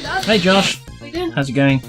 Dad. Hey Josh. What are you doing? How's it going?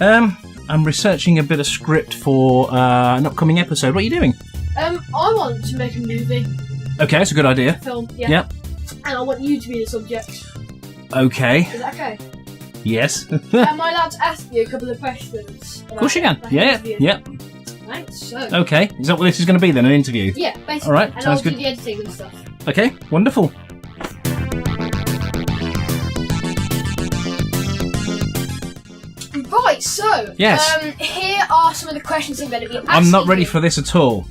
I'm researching a bit of script for an upcoming episode. What are you doing? I want to make a movie. Okay, that's a good idea. Film, yeah. Yep. And I want you to be the subject. Okay. Is that okay? Yes. Am I allowed to ask you a couple of questions? Of course you can. Yeah. Yep. Thanks. So. Okay. Is that what this is going to be then? An interview? Yeah, basically. All right. And Sounds I'll good. do the editing and stuff. Okay. Wonderful. Right. So. Yes. Here are some of the questions I'm going to be asking. I'm not ready you. for this at all.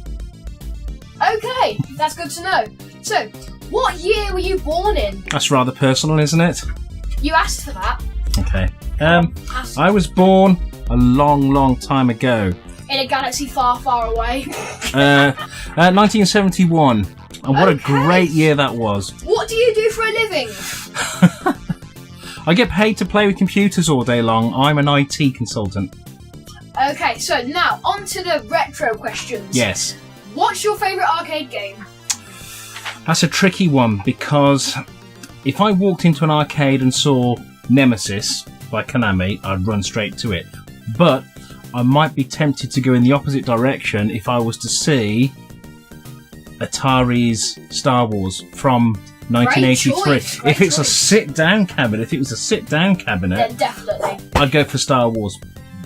Okay, that's good to know. So, what year were you born in? That's rather personal, isn't it? You asked for that. Okay. Asked I was born a long, long time ago. in a galaxy far, far away. 1971. And what a Okay. great year that was. What do you do for a living? I get paid to play with computers all day long. I'm an IT consultant. Okay, so now on to the retro questions. Yes. What's your favourite arcade game? That's a tricky one because if I walked into an arcade and saw Nemesis by Konami, I'd run straight to it. But I might be tempted to go in the opposite direction if I was to see Atari's Star Wars from 1983. Great If it's a choice. sit-down cabinet, Then definitely. I'd go for Star Wars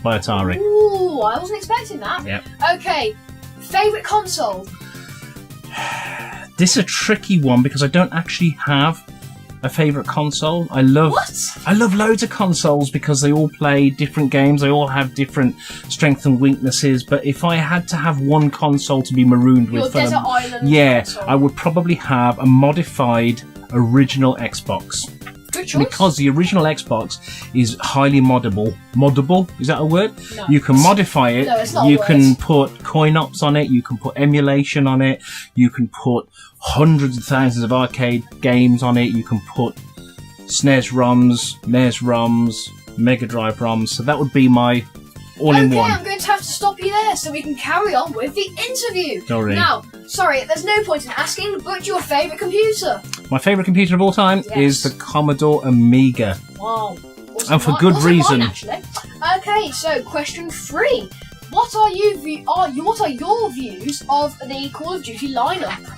by Atari. Ooh, I wasn't expecting that. Yep. Okay, favourite console? This is a tricky one because I don't actually have a favourite console. I love loads of consoles because they all play different games. They all have different strengths and weaknesses. But if I had to have one console to be marooned Your with, Desert Island console. I would probably have a modified original Xbox. Good choice. Because the original Xbox is highly moddable. Moddable? Is that a word? No. You can modify it. No, it's not a You word. can put coin-ops on it. You can put emulation on it. You can put hundreds of thousands of arcade games on it. You can put SNES ROMs, NES ROMs, Mega Drive ROMs. So that would be my all-in-one. Okay, I'm going to have to stop you there so we can carry on with the interview. Sorry. Now, sorry, there's no point in asking, but your favourite computer? My favourite computer of all time Yes. is the Commodore Amiga. Wow. And for good reason. Actually. Okay, so question 3. What are your views of the Call of Duty lineup?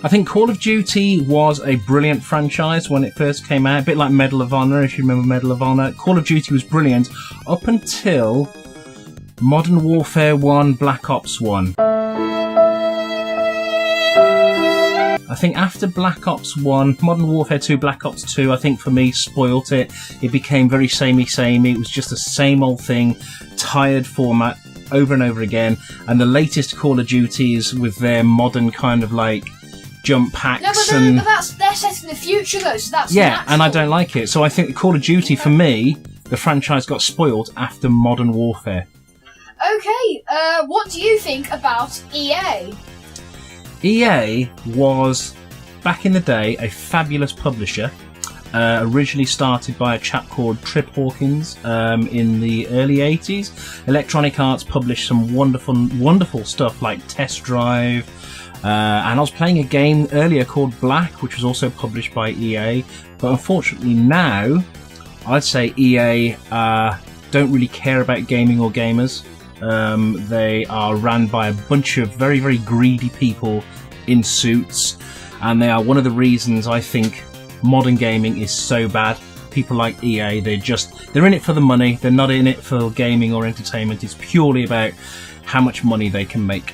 I think Call of Duty was a brilliant franchise when it first came out, a bit like Medal of Honor, if you remember Medal of Honor. Call of Duty was brilliant up until Modern Warfare 1, Black Ops 1. I think after Black Ops 1, Modern Warfare 2, Black Ops 2, I think for me spoilt it. It became very samey. It was just the same old thing, tired format over and over again. And the latest Call of Duties with their modern kind of like jump packs No, but they're set in the future though, so that's yeah, natural. and I don't like it. So I think Call of Duty, for me, the franchise got spoiled after Modern Warfare. Okay, what do you think about EA? EA was, back in the day, a fabulous publisher. Originally started by a chap called Trip Hawkins in the early 80s. Electronic Arts published some wonderful stuff like Test Drive. And I was playing a game earlier called Black, which was also published by EA. But unfortunately now, I'd say EA don't really care about gaming or gamers. They are ran by a bunch of very, very greedy people in suits. And they are one of the reasons I think modern gaming is so bad. People like EA, they're in it for the money. They're not in it for gaming or entertainment. It's purely about how much money they can make.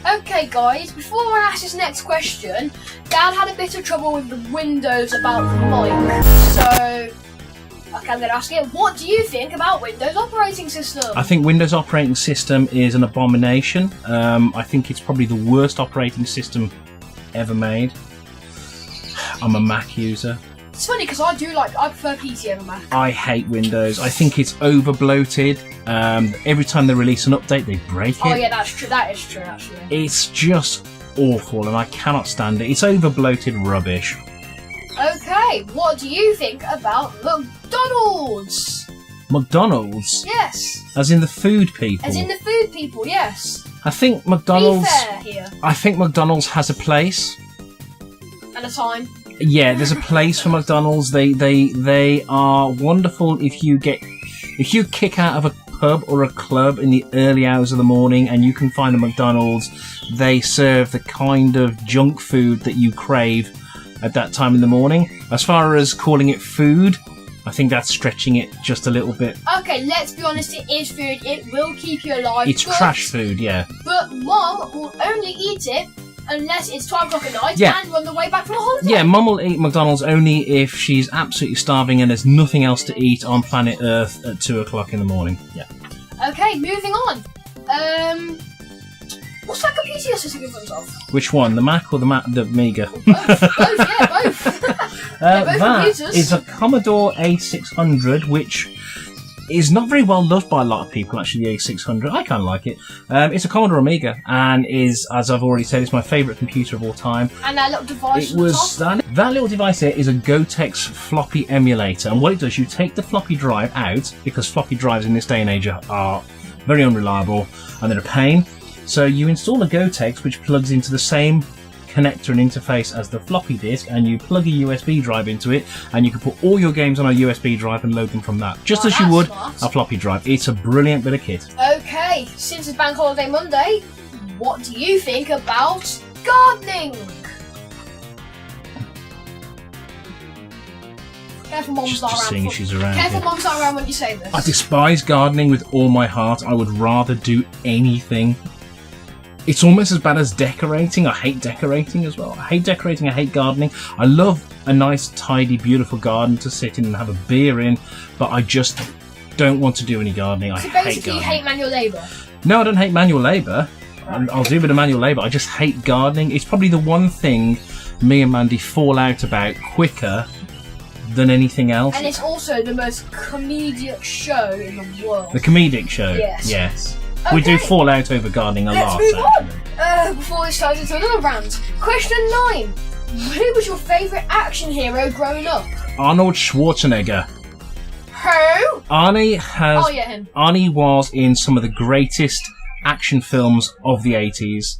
Okay guys, before I ask this next question, Dad had a bit of trouble with the Windows about the mic. So, okay, I'm going to ask you, what do you think about Windows operating system? I think Windows operating system is an abomination. I think it's probably the worst operating system ever made. I'm a Mac user. It's funny because I prefer PC over Mac. I hate Windows. I think it's over bloated. Every time they release an update, they break it. Oh yeah, that's true. That is true, actually. It's just awful, and I cannot stand it. It's over bloated rubbish. Okay, what do you think about McDonald's? McDonald's, Yes, as in the food people. as in the food people. Yes. I think Be McDonald's. fair here. I think McDonald's has a place. And a time. Yeah, there's a place for McDonald's. They are wonderful if you kick out of a pub or a club in the early hours of the morning and you can find a McDonald's. They serve the kind of junk food that you crave at that time in the morning. As far as calling it food, I think that's stretching it just a little bit. Okay, let's be honest, it is food. It will keep you alive. It's trash food, yeah. But Mom will only eat it unless it's 12 o'clock at night and on the way back from a holiday. Yeah, Mum will eat McDonald's only if she's absolutely starving and there's nothing else to eat on planet Earth at 2 o'clock in the morning. Yeah. Okay, moving on. What's that computer you're sitting in front of? Which one, the Mac or the Amiga? Both, yeah, both. Both that computers. is a Commodore A600, which is not very well loved by a lot of people, actually, the A600. I kind of like it. It's a Commodore Amiga and is, as I've already said, it's my favourite computer of all time. And that little device that little device here is a Gotex floppy emulator. And what it does, you take the floppy drive out, because floppy drives in this day and age are very unreliable and they're a pain. So you install a Gotex, which plugs into the same connector and interface as the floppy disk, and you plug a USB drive into it, and you can put all your games on a USB drive and load them from that, just as you would smart. a floppy drive. It's a brilliant bit of kit. Okay, since it's Bank Holiday Monday, what do you think about gardening? Careful, Mom's Just not around. seeing if she's around. Careful, here. Mom's not around when you say this. I despise gardening with all my heart. I would rather do anything. It's almost as bad as decorating. I hate decorating as well. I hate decorating, I hate gardening. I love a nice, tidy, beautiful garden to sit in and have a beer in, but I just don't want to do any gardening. So I hate basically, you gardening. hate manual labour? No, I don't hate manual labour. I'll do a bit of manual labour. I just hate gardening. It's probably the one thing me and Mandy fall out about quicker than anything else. And it's also the most comedic show in the world. The comedic show? Yes. We do Okay. fall out over gardening a Let's lot. move actually. on. Before this turns into another rant. Question 9. Who was your favourite action hero growing up? Arnold Schwarzenegger. Who? Arnie was in some of the greatest action films of the 80s.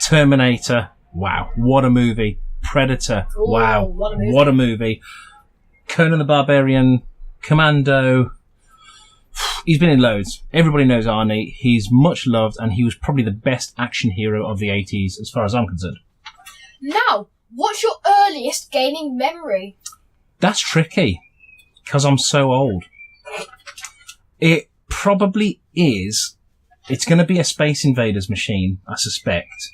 Terminator. Wow. What a movie. Predator. Ooh, wow. what a movie. Conan the Barbarian. Commando. He's been in loads. Everybody knows Arnie. He's much loved, and he was probably the best action hero of the 80s, as far as I'm concerned. Now, what's your earliest gaming memory? That's tricky, because I'm so old. It probably is. It's going to be a Space Invaders machine, I suspect.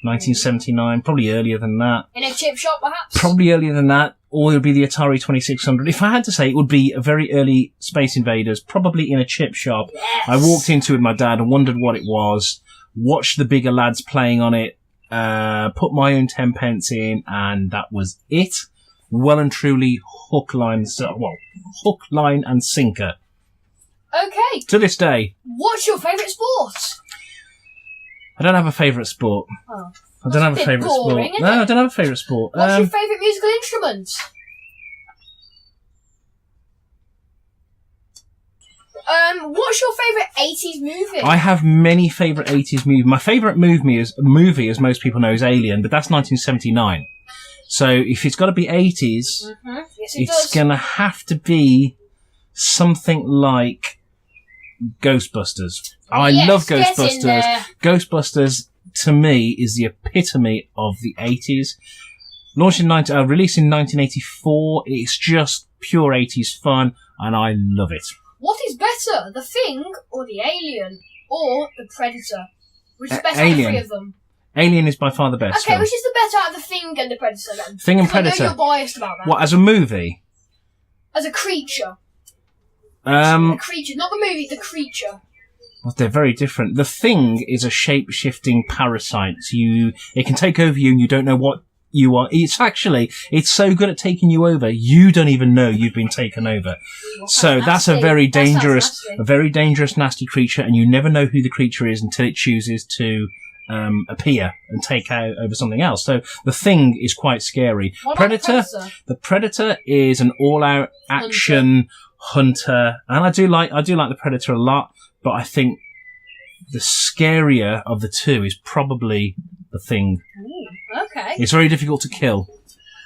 1979, probably earlier than that. In a chip shop, perhaps? Probably earlier than that, or it would be the Atari 2600. If I had to say, it would be a very early Space Invaders, probably in a chip shop. Yes. I walked into it with my dad and wondered what it was, watched the bigger lads playing on it, put my own 10 pence in, and that was it. Well and truly hook, line and sinker. Okay. To this day, What's your favourite sport? I don't have a favourite sport. Oh. I don't have a bit favourite boring, sport. isn't No, it? I don't have a favourite sport. What's your favourite musical instrument? What's your favourite 80s movie? I have many favourite 80s movies. My favourite movie, as most people know, is Alien, but that's 1979. So if it's got to be 80s, Yes, it's going to have to be something like Ghostbusters. I Yes, love get in Ghostbusters. there. Ghostbusters, to me, is the epitome of the 80s. Released in 1984. It's just pure 80s fun, and I love it. What is better, The Thing or The Alien or The Predator? Which is better out of Alien. the 3 of them? Alien is by far the best. Okay, film. which is the better out of The Thing and The Predator then? Thing and 'Cause I Predator. know you're biased about that. What, as a movie? As a creature. A creature, not the movie, the creature. Well, they're very different. The Thing is a shape-shifting parasite. It can take over you and you don't know what you are. It's so good at taking you over, you don't even know you've been taken over. So that's a very dangerous, nasty creature, and you never know who the creature is until it chooses to appear and take out over something else. So The Thing is quite scary. What about The Predator is an all-out action hunter, and I do like the Predator a lot, but I think the scarier of the two is probably The Thing. Ooh, okay. It's very difficult to kill.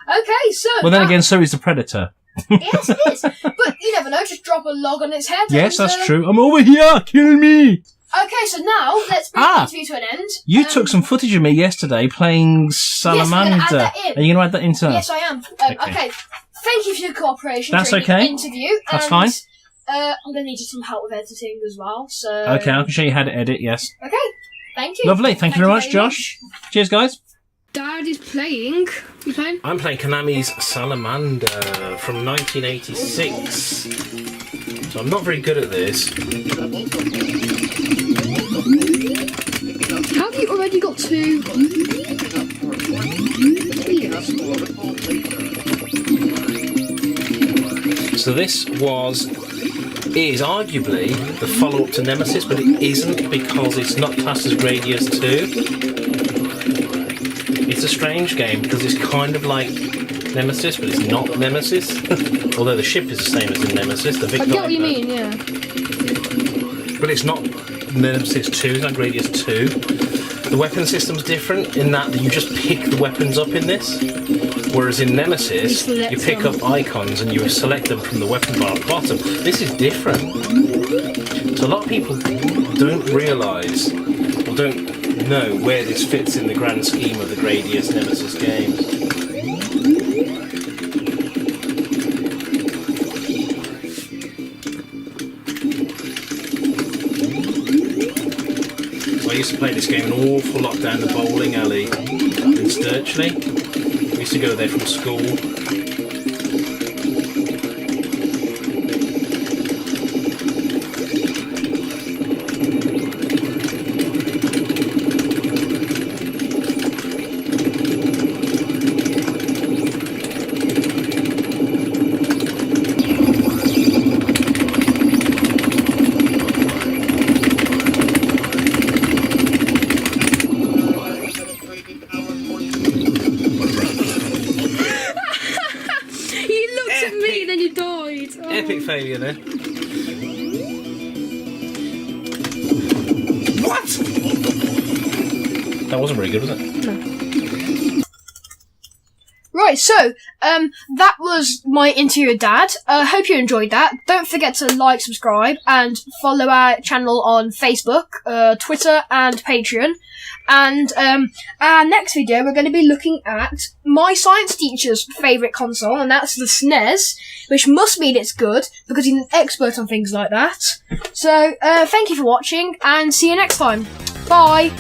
Okay, so... Well, then again, so is the Predator. Yes, it is. But you never know, just drop a log on its head. Yes, and, that's true. I'm over here, kill me! Okay, so now, let's bring the interview to an end. You took some footage of me yesterday playing Salamander. Yes, we're going to add that in. Are you going to add that into? Yes, I am. Okay. Thank you for your cooperation That's during okay. the interview. That's fine. I'm going to need you some help with editing as well. So Okay, I can show you how to edit, yes. Okay, thank you. Lovely, thank you very much, Josh. Cheers, guys. Dad is playing. You playing? I'm playing Konami's Salamander from 1986. So I'm not very good at this. How have you already got 2? So this is arguably the follow-up to Nemesis, but it isn't because it's not classed as Gradius 2. It's a strange game because it's kind of like Nemesis, but it's not Nemesis. Although the ship is the same as in Nemesis. The I get what you mean, yeah. But it's not Nemesis 2, it's not Gradius 2. The weapon system's different in that you just pick the weapons up in this. Whereas in Nemesis, you pick up icons and you select them from the weapon bar at the bottom. This is different. So a lot of people don't realise, or don't know where this fits in the grand scheme of the Gradius Nemesis games. So I used to play this game an awful lot down the bowling alley in Sturchley. We used to go there from school. Epic failure there. What? That wasn't very good, was it? No. Right, so, that was my interview with Dad. Hope you enjoyed that. Don't forget to like, subscribe, and follow our channel on Facebook, Twitter, and Patreon. And, our next video, we're going to be looking at my science teacher's favourite console, and that's the SNES, which must mean it's good, because he's an expert on things like that. So, thank you for watching, and see you next time. Bye!